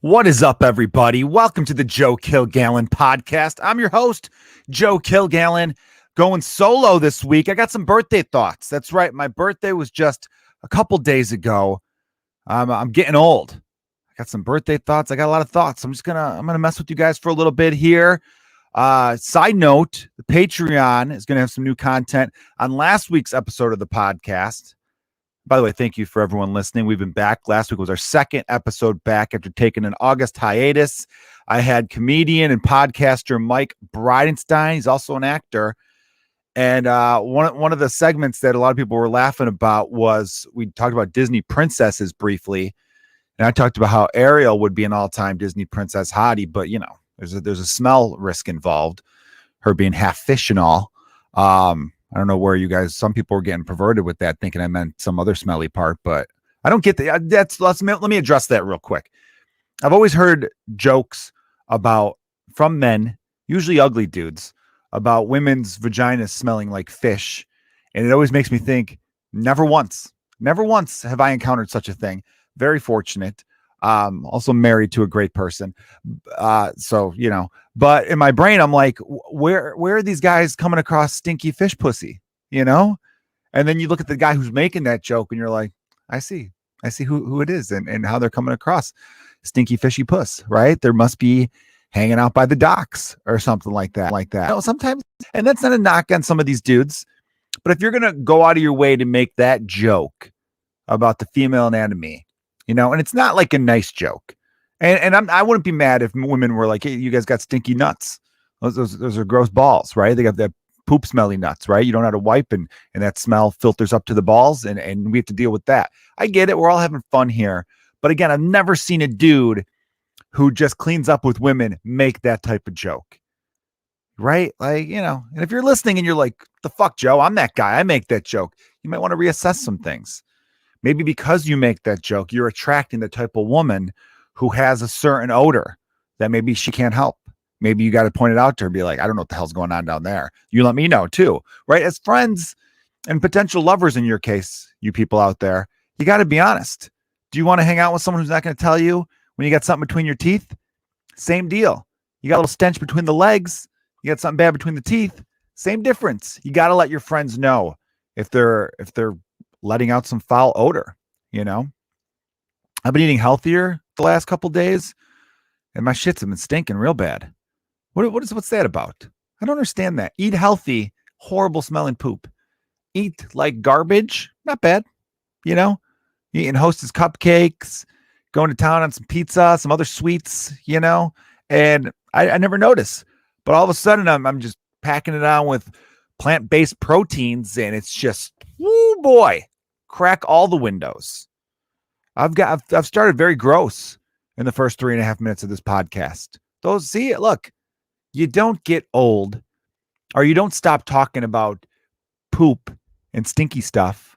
What is up, everybody? Welcome to the Joe Kilgallon podcast. I'm your host, Joe Kilgallon, going solo this week. I got some birthday thoughts. That's right. My birthday was just a couple days ago. I'm getting old. I got some birthday thoughts. I got a lot of thoughts. I'm gonna mess with you guys for a little bit here. Side note, the Patreon is gonna have some new content on last week's episode of the podcast. By the way, thank you for everyone listening. We've been back. Last week was our second episode back after taking an August hiatus. I had comedian and podcaster Mike Bridenstine. He's also an actor. And one of the segments that a lot of people were laughing about was we talked about Disney princesses briefly. And I talked about how Ariel would be an all-time Disney princess hottie, but, you know, there's a smell risk involved, her being half fish and all. I don't know where you guys, some people were getting perverted with that, thinking I meant some other smelly part, but I don't get that. Let me address that real quick. I've always heard jokes from men, usually ugly dudes, about women's vaginas smelling like fish. And it always makes me think, never once have I encountered such a thing. Very fortunate. Also married to a great person. So, you know, but in my brain, I'm like, where are these guys coming across stinky fish pussy, you know? And then you look at the guy who's making that joke and you're like, I see who it is and how they're coming across stinky fishy puss, right? There must be hanging out by the docks or something like that. You know, sometimes, and that's not a knock on some of these dudes, but if you're going to go out of your way to make that joke about the female anatomy, you know, and it's not like a nice joke. And I wouldn't be mad if women were like, hey, you guys got stinky nuts. Those are gross balls, right? They got that poop smelly nuts, right? You don't know how to wipe and that smell filters up to the balls and we have to deal with that. I get it. We're all having fun here. But again, I've never seen a dude who just cleans up with women make that type of joke, right? Like, you know, and if you're listening and you're like, the fuck, Joe, I'm that guy. I make that joke. You might want to reassess some things. Maybe because you make that joke, you're attracting the type of woman who has a certain odor that maybe she can't help. Maybe you got to point it out to her, be like, I don't know what the hell's going on down there. You let me know too, right? As friends and potential lovers in your case, you people out there, you got to be honest. Do you want to hang out with someone who's not going to tell you when you got something between your teeth? Same deal. You got a little stench between the legs. You got something bad between the teeth. Same difference. You got to let your friends know if they're letting out some foul odor, you know? I've been eating healthier the last couple days, and my shits have been stinking real bad. What's that about? I don't understand that. Eat healthy, horrible smelling poop. Eat like garbage, not bad, you know? Eating Hostess cupcakes, going to town on some pizza, some other sweets, you know? And I never notice, but all of a sudden I'm just packing it on with plant-based proteins, and it's just, woo boy, crack all the windows. I've started very gross in the first 3.5 minutes of this podcast. Look, you don't get old or you don't stop talking about poop and stinky stuff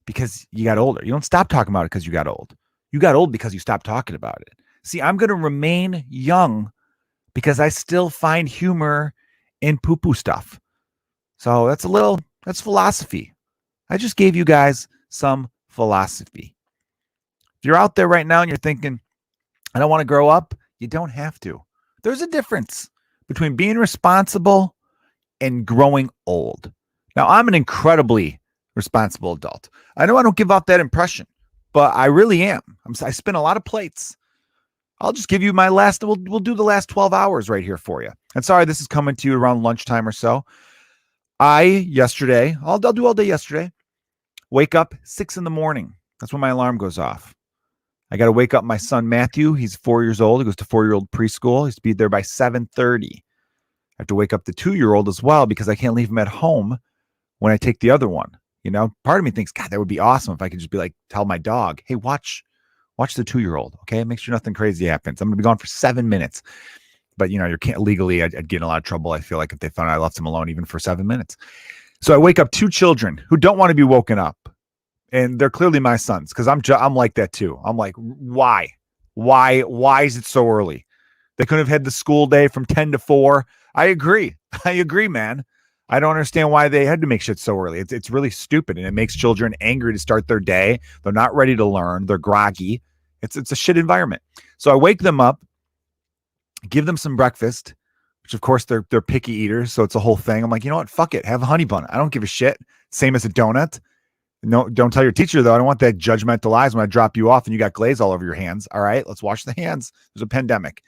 because you got older. You don't stop talking about it because you got old. You got old because you stopped talking about it. See, I'm going to remain young because I still find humor in poo-poo stuff. So that's philosophy. I just gave you guys some philosophy. If you're out there right now and you're thinking, I don't want to grow up, you don't have to. There's a difference between being responsible and growing old. Now, I'm an incredibly responsible adult. I know I don't give off that impression, but I really am. I spin a lot of plates. I'll just give you we'll do the last 12 hours right here for you. And sorry, this is coming to you around lunchtime or so. I'll do all day yesterday. Wake up 6 a.m. That's when my alarm goes off. I got to wake up my son, Matthew. He's 4 years old. He goes to 4-year-old preschool. He's to be there by 7:30. I have to wake up the 2-year-old as well because I can't leave him at home when I take the other one. You know, part of me thinks, God, that would be awesome if I could just be like, tell my dog, hey, watch the 2-year-old. Okay. Make sure nothing crazy happens. I'm going to be gone for 7 minutes. But, you know, you can't legally, I'd get in a lot of trouble. I feel like if they found out I left him alone even for 7 minutes. So I wake up 2 children who don't want to be woken up. And they're clearly my sons because I'm like that too. I'm like, why? Why is it so early? They could have had the school day from 10 to 4. I agree, man. I don't understand why they had to make shit so early. It's really stupid, and it makes children angry to start their day. They're not ready to learn. They're groggy, It's a shit environment. So I wake them up, give them some breakfast, which of course they're picky eaters, so it's a whole thing. I'm like, you know what? Fuck it. Have a honey bun. I don't give a shit. Same as a donut. No, don't tell your teacher though. I don't want that judgmental eyes when I drop you off and you got glaze all over your hands. All right, let's wash the hands. There's a pandemic.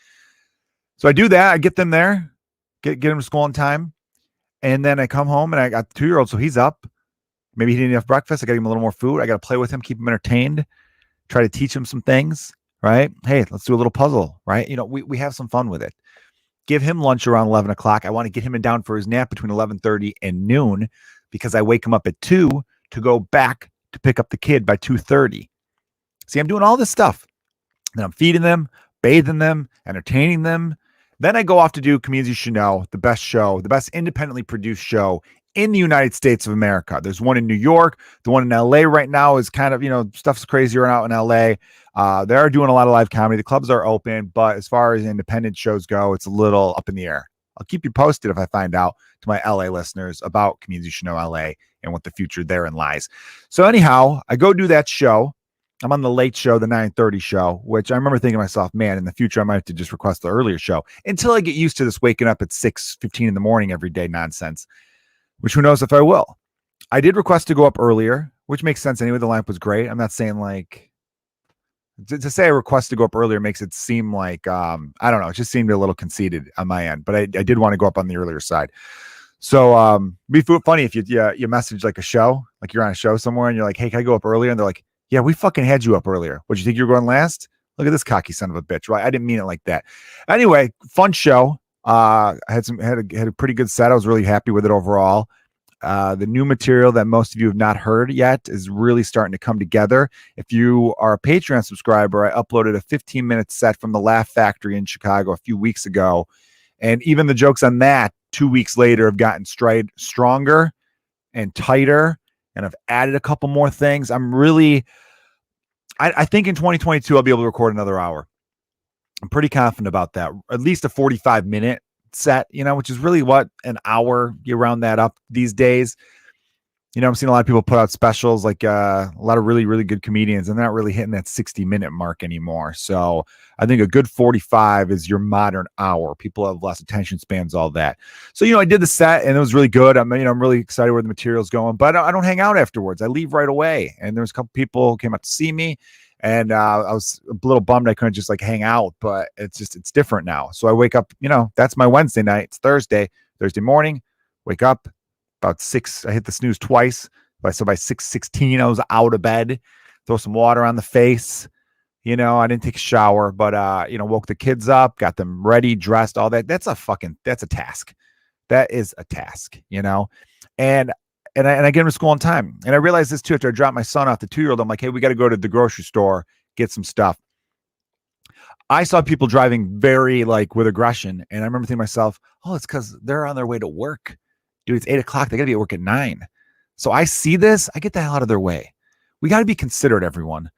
So I do that. I get them there, get them to school on time. And then I come home and I got the 2-year-old. So he's up. Maybe he didn't have breakfast. I got him a little more food. I got to play with him, keep him entertained, try to teach him some things, right? Hey, let's do a little puzzle, right? You know, we have some fun with it. Give him lunch around 11 o'clock. I want to get him down for his nap between 11:30 and noon because I wake him up at 2 to go back to pick up the kid by 2:30. See, I'm doing all this stuff. Then I'm feeding them, bathing them, entertaining them. Then I go off to do Comedians You Should Know, the best independently produced show in the United States of America. There's one in New York. The one in LA right now is kind of, stuff's crazier out in LA. They are doing a lot of live comedy. The clubs are open, but as far as independent shows go, it's a little up in the air. I'll keep you posted if I find out to my LA listeners about Comedians You Should Know LA and what the future therein lies. So anyhow, I go do that show. I'm on the late show, the 9:30 show, which I remember thinking to myself, man, in the future, I might have to just request the earlier show until I get used to this waking up at 6:15 in the morning every day nonsense, which who knows if I will. I did request to go up earlier, which makes sense anyway. The lineup was great. I'm not saying like to say I request to go up earlier makes it seem like, I don't know. It just seemed a little conceited on my end, but I did want to go up on the earlier side. So be funny if you message like a show, like you're on a show somewhere and you're like, hey, can I go up earlier? And they're like, yeah, we fucking had you up earlier. What, you think you were going last? Look at this cocky son of a bitch. Right? I didn't mean it like that. Anyway, fun show. I had a pretty good set. I was really happy with it overall. The new material that most of you have not heard yet is really starting to come together. If you are a Patreon subscriber, I uploaded a 15-minute set from the Laugh Factory in Chicago a few weeks ago. And even the jokes on that 2 weeks later have gotten stronger and tighter. And I've added a couple more things. I think in 2022, I'll be able to record another hour. I'm pretty confident about that. At least a 45-minute set, which is really what, an hour, you round that up these days. I'm seeing a lot of people put out specials, like a lot of really, really good comedians, and they're not really hitting that 60-minute mark anymore. So I think a good 45 is your modern hour. People have less attention spans, all that. So, I did the set and it was really good. I'm really excited where the material's going, but I don't hang out afterwards. I leave right away. And there's a couple people who came out to see me, and I was a little bummed I couldn't just like hang out, but it's different now. So I wake up, that's my Wednesday night. It's Thursday morning, wake up. About 6, I hit the snooze twice. So by 6:16, I was out of bed. Throw some water on the face. I didn't take a shower, but woke the kids up, got them ready, dressed, all that. That's a task. That is a task, and I get them to school on time. And I realized this too after I dropped my son off, the 2-year-old. I'm like, hey, we got to go to the grocery store, get some stuff. I saw people driving very with aggression, and I remember thinking to myself, oh, it's because they're on their way to work. Dude, it's 8 o'clock. They got to be at work at 9. So I see this. I get the hell out of their way. We got to be considerate, everyone.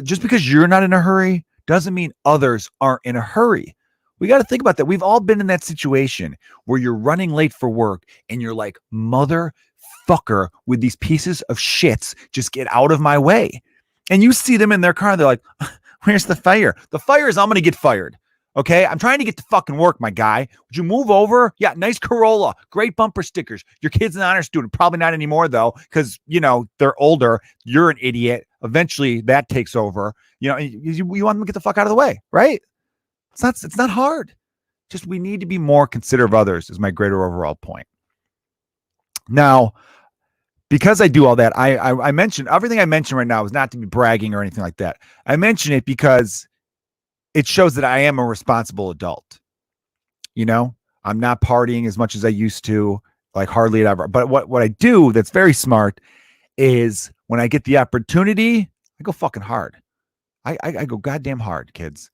Just because you're not in a hurry doesn't mean others aren't in a hurry. We got to think about that. We've all been in that situation where you're running late for work and you're like, motherfucker, with these pieces of shits, just get out of my way. And you see them in their car. They're like, where's the fire? The fire is I'm going to get fired. Okay, I'm trying to get to fucking work, my guy. Would you move over? Yeah, nice Corolla, great bumper stickers. Your kid's an honor student. Probably not anymore, though, because, they're older. You're an idiot. Eventually, that takes over. You want them to get the fuck out of the way, right? It's not hard. Just we need to be more considerate of others is my greater overall point. Now, because I do all that, I mentioned everything I mentioned right now is not to be bragging or anything like that. I mention it because it shows that I am a responsible adult. I'm not partying as much as I used to, like hardly ever. But what I do that's very smart is when I get the opportunity, I go fucking hard. I go goddamn hard, kids.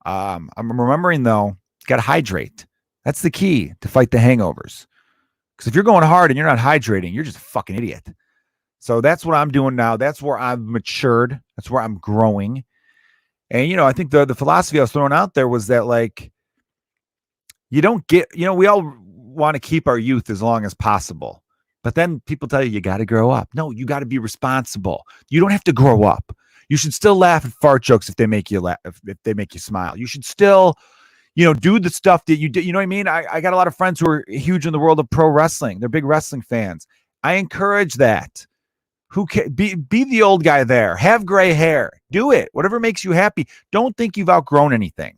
I'm remembering though, got to hydrate. That's the key to fight the hangovers. Because if you're going hard and you're not hydrating, you're just a fucking idiot. So that's what I'm doing now. That's where I've matured. That's where I'm growing. And, I think the philosophy I was throwing out there was that, you don't get, we all want to keep our youth as long as possible. But then people tell you got to grow up. No, you got to be responsible. You don't have to grow up. You should still laugh at fart jokes if they make you laugh, if they make you smile. You should still, do the stuff that you did. You know what I mean? I got a lot of friends who are huge in the world of pro wrestling. They're big wrestling fans. I encourage that. Be the old guy there. Have gray hair. Do it. Whatever makes you happy. Don't think you've outgrown anything.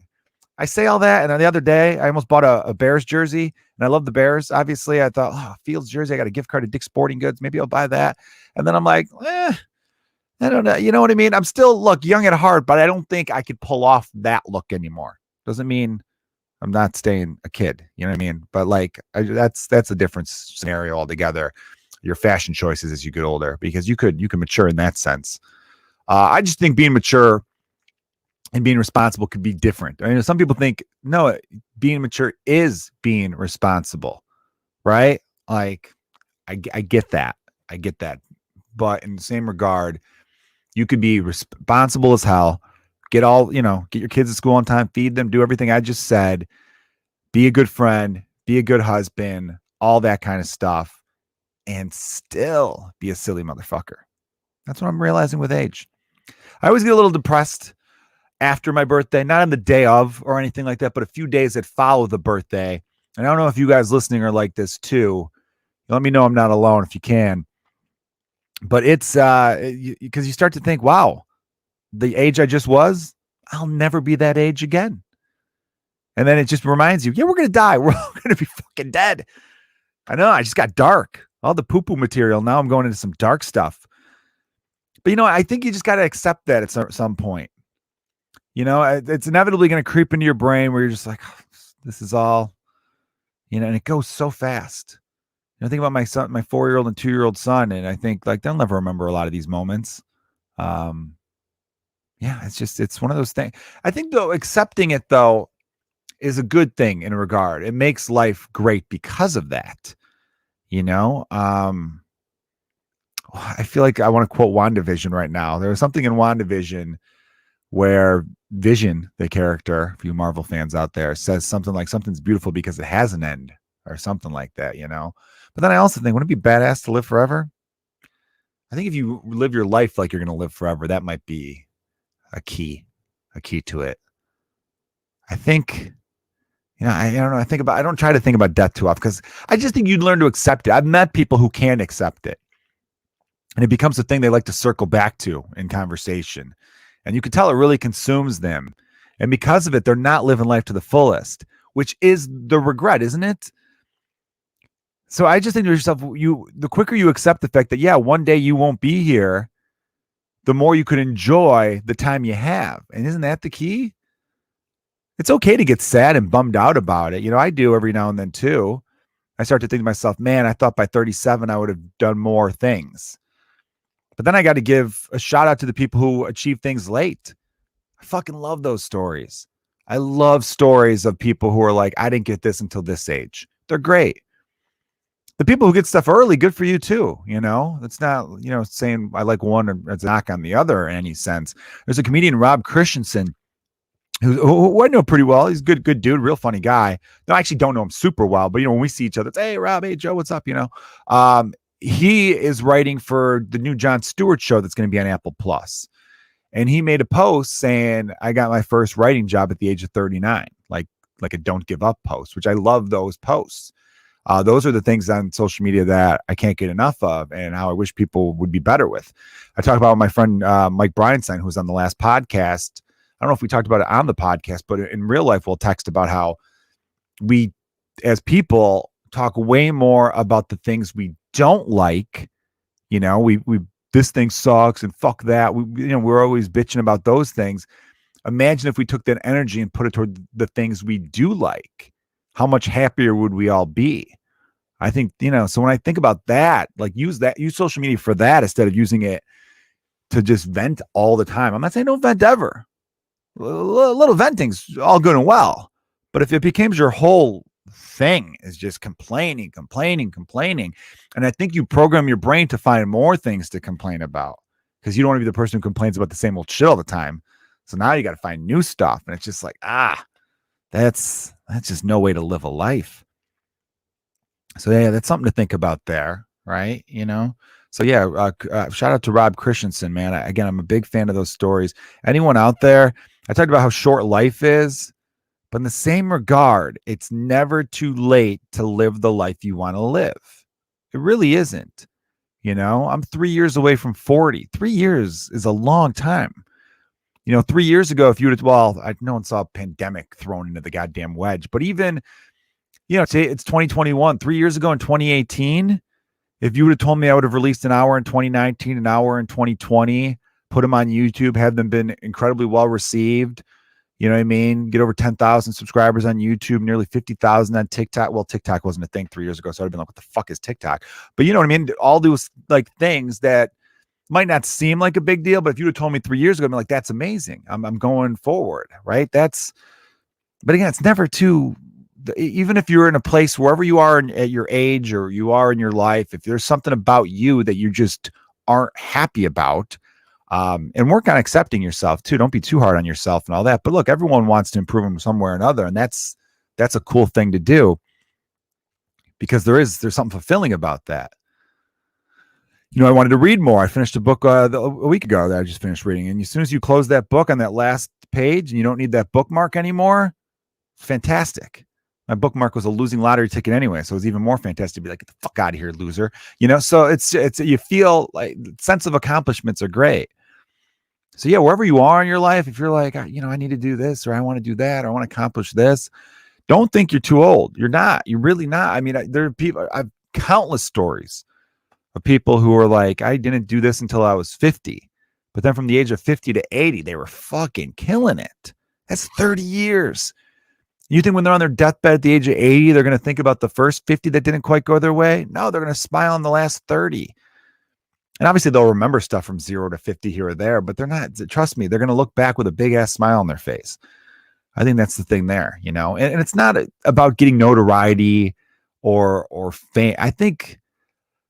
I say all that, and the other day, I almost bought a Bears jersey, and I love the Bears. Obviously, I thought, Fields jersey, I got a gift card to Dick's Sporting Goods. Maybe I'll buy that. And then I'm like, I don't know. You know what I mean? I'm still, young at heart, but I don't think I could pull off that look anymore. Doesn't mean I'm not staying a kid. You know what I mean? But that's a different scenario altogether. Your fashion choices as you get older, because you can mature in that sense. I just think being mature and being responsible could be different. I mean, some people think, no, being mature is being responsible, right? Like, I get that. I get that. But in the same regard, you could be responsible as hell, get your kids to school on time, feed them, do everything I just said, be a good friend, be a good husband, all that kind of stuff, and still be a silly motherfucker. That's what I'm realizing with age. I always get a little depressed after my birthday, not on the day of or anything like that, but a few days that follow the birthday. And I don't know if you guys listening are like this too. Let me know I'm not alone if you can. But it's because you start to think, wow, the age I just was, I'll never be that age again. And then it just reminds you, yeah, we're going to die. We're all going to be fucking dead. I know, I just got dark. All the poo-poo material. Now I'm going into some dark stuff. But, I think you just got to accept that at some point. It's inevitably going to creep into your brain where you're just like, this is all, and it goes so fast. I think about my son, my 4-year-old and 2-year-old son, and I think they'll never remember a lot of these moments. Yeah, it's one of those things. I think though, accepting it though is a good thing in a regard. It makes life great because of that. I feel like I want to quote WandaVision right now. There was something in WandaVision where Vision, the character, for you Marvel fans out there, says something like something's beautiful because it has an end or something like that, But then I also think, wouldn't it be badass to live forever? I think if you live your life like you're going to live forever, that might be a key to it. I think, I don't know. I don't try to think about death too often because I just think you'd learn to accept it. I've met people who can't accept it. And it becomes a thing they like to circle back to in conversation. And you can tell it really consumes them. And because of it, they're not living life to the fullest, which is the regret, isn't it? So I just think to yourself, the quicker you accept the fact that, yeah, one day you won't be here, the more you could enjoy the time you have. And isn't that the key? It's okay to get sad and bummed out about it. I do every now and then too. I start to think to myself, man, I thought by 37 I would have done more things. But then I got to give a shout out to the people who achieve things late. I fucking love those stories. I love stories of people who are like, I didn't get this until this age. They're great. The people who get stuff early, good for you too. It's not, saying I like one as a knock on the other in any sense. There's a comedian, Rob Christensen, who I know pretty well. He's a good dude, real funny guy. No, I actually don't know him super well, but when we see each other, it's, hey, Rob, hey, Joe, what's up? He is writing for the new Jon Stewart show that's going to be on Apple Plus. And he made a post saying, I got my first writing job at the age of 39, like a don't give up post, which I love those posts. Those are the things on social media that I can't get enough of and how I wish people would be better with. I talk about my friend Mike Bryanstein, who's on the last podcast. I don't know if we talked about it on the podcast, but in real life, we'll text about how we, as people, talk way more about the things we don't like. We this thing sucks and fuck that. We're always bitching about those things. Imagine if we took that energy and put it toward the things we do like. How much happier would we all be? I think, so when I think about that, use social media for that instead of using it to just vent all the time. I'm not saying don't vent ever. A little venting's all good and well. But if it becomes your whole thing is just complaining. And I think you program your brain to find more things to complain about because you don't want to be the person who complains about the same old shit all the time. So now you got to find new stuff. And it's just like, that's just no way to live a life. So yeah, that's something to think about there, right? So yeah, shout out to Rob Christensen, man. Again, I'm a big fan of those stories. Anyone out there? I talked about how short life is, but in the same regard, it's never too late to live the life you want to live. It really isn't. I'm 3 years away from 40. 3 years is a long time. 3 years ago, if you would, well, no one saw a pandemic thrown into the goddamn wedge, but even, say it's 2021, 3 years ago in 2018, if you would have told me I would have released an hour in 2019, an hour in 2020, put them on YouTube, have them been incredibly well received, you know what I mean? Get over 10,000 subscribers on YouTube, nearly 50,000 on TikTok. Well, TikTok wasn't a thing 3 years ago, so I'd have been like, what the fuck is TikTok? But you know what I mean? All those like things that might not seem like a big deal, but if you would have told me 3 years ago, I'd be like, that's amazing. I'm going forward, right? But again, it's never too, even if you're in a place, wherever you are at your age or you are in your life, if there's something about you that you just aren't happy about, and work on accepting yourself too. Don't be too hard on yourself and all that. But look, everyone wants to improve in some way or another, and that's a cool thing to do because there's something fulfilling about that. I wanted to read more. I finished a book a week ago that I just finished reading, and as soon as you close that book on that last page, and you don't need that bookmark anymore, fantastic. My bookmark was a losing lottery ticket anyway, so it was even more fantastic to be like, get the fuck out of here, loser. So it's you feel like sense of accomplishments are great. So yeah, wherever you are in your life, if you're like, I need to do this, or I want to do that, or I want to accomplish this, don't think you're too old. You're not. You're really not. I mean, there are people, I've countless stories of people who are like, I didn't do this until I was 50. But then from the age of 50 to 80, they were fucking killing it. That's 30 years. You think when they're on their deathbed at the age of 80, they're going to think about the first 50 that didn't quite go their way? No, they're going to smile on the last 30. And obviously they'll remember stuff from 0 to 50 here or there, but they're not, trust me, they're going to look back with a big ass smile on their face. I think that's the thing there, and it's not about getting notoriety or fame. I think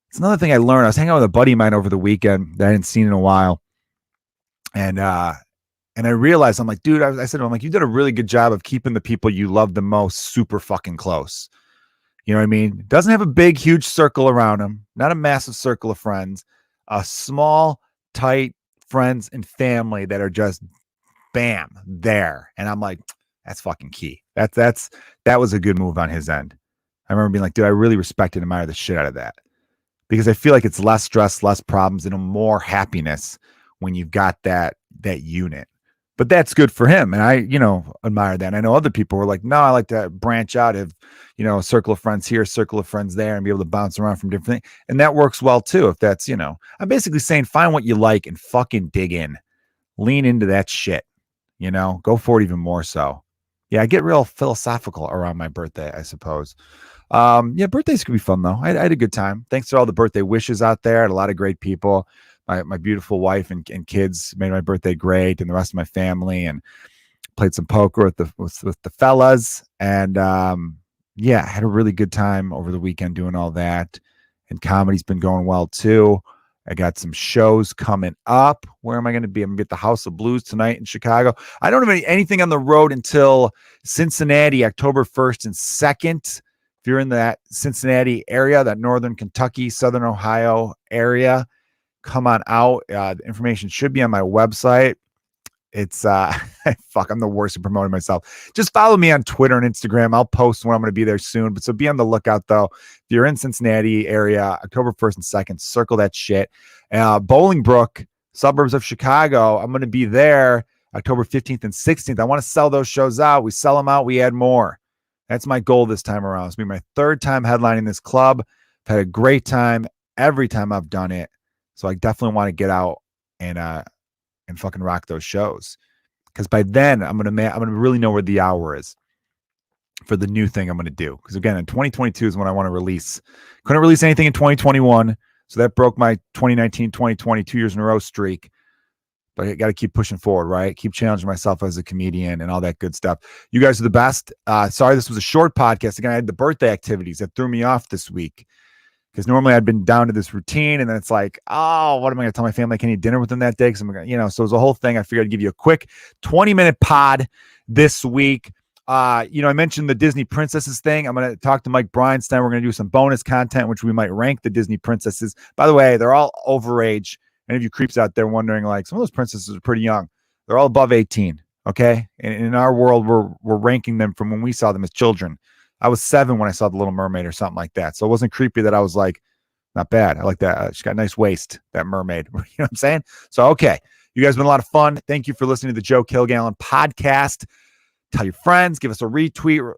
it's another thing I learned. I was hanging out with a buddy of mine over the weekend that I hadn't seen in a while. And I realized, I'm like, dude, I said to him, I'm like, you did a really good job of keeping the people you love the most super fucking close. You know what I mean? Doesn't have a big, huge circle around him, not a massive circle of friends, a small, tight friends and family that are just bam there. And I'm like, that's fucking key. That was a good move on his end. I remember being like, dude, I really respect and admire the shit out of that, because I feel like it's less stress, less problems, and more happiness when you've got that unit. But that's good for him. And I, admire that. And I know other people were like, no, I like to branch out, have, a circle of friends here, circle of friends there, and be able to bounce around from different things. And that works well too. If that's, I'm basically saying, find what you like and fucking dig in, lean into that shit, go for it even more so. Yeah. I get real philosophical around my birthday, I suppose. Yeah, birthdays could be fun though. I had a good time. Thanks to all the birthday wishes out there. I had a lot of great people. My beautiful wife and kids made my birthday great, and the rest of my family, and played some poker with the fellas. And yeah, I had a really good time over the weekend doing all that. And comedy's been going well too. I got some shows coming up. Where am I going to be? I'm going to be at the House of Blues tonight in Chicago. I don't have anything on the road until Cincinnati, October 1st and 2nd. If you're in that Cincinnati area, that northern Kentucky, southern Ohio area, come on out. The information should be on my website. It's fuck, I'm the worst at promoting myself. Just follow me on Twitter and Instagram. I'll post when I'm going to be there soon. But so be on the lookout though. If you're in Cincinnati area, October 1st and 2nd, circle that shit. Bolingbrook, suburbs of Chicago, I'm going to be there October 15th and 16th. I want to sell those shows out. We sell them out, we add more. That's my goal this time around. It's been my third time headlining this club. I've had a great time every time I've done it. So I definitely want to get out and fucking rock those shows, because by then I'm gonna really know where the hour is for the new thing I'm gonna do. Because again, in 2022 is when I want to release. Couldn't release anything in 2021, so that broke my 2019, 2020 2 years in a row streak. But I got to keep pushing forward, right? Keep challenging myself as a comedian and all that good stuff. You guys are the best. Sorry, this was a short podcast. Again, I had the birthday activities that threw me off this week, because normally I'd been down to this routine, and then it's like, oh, what am I going to tell my family? I can't eat dinner with them that day, because I'm going to, so it was a whole thing. I figured I'd give you a quick 20-minute pod this week. I mentioned the Disney princesses thing. I'm going to talk to Mike Bryanstein. We're going to do some bonus content, which we might rank the Disney princesses. By the way, they're all overage. Any of you creeps out there wondering, like, some of those princesses are pretty young. They're all above 18. Okay. And in our world, we're ranking them from when we saw them as children. I was 7 when I saw The Little Mermaid or something like that. So it wasn't creepy that I was like, not bad. I like that. She's got a nice waist, that mermaid. You know what I'm saying? So, okay. You guys have been a lot of fun. Thank you for listening to the Joe Kilgallon podcast. Tell your friends, give us a retweet,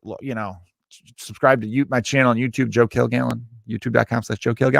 subscribe to my channel on YouTube, Joe Kilgallon, youtube.com/Joe Kilgallon.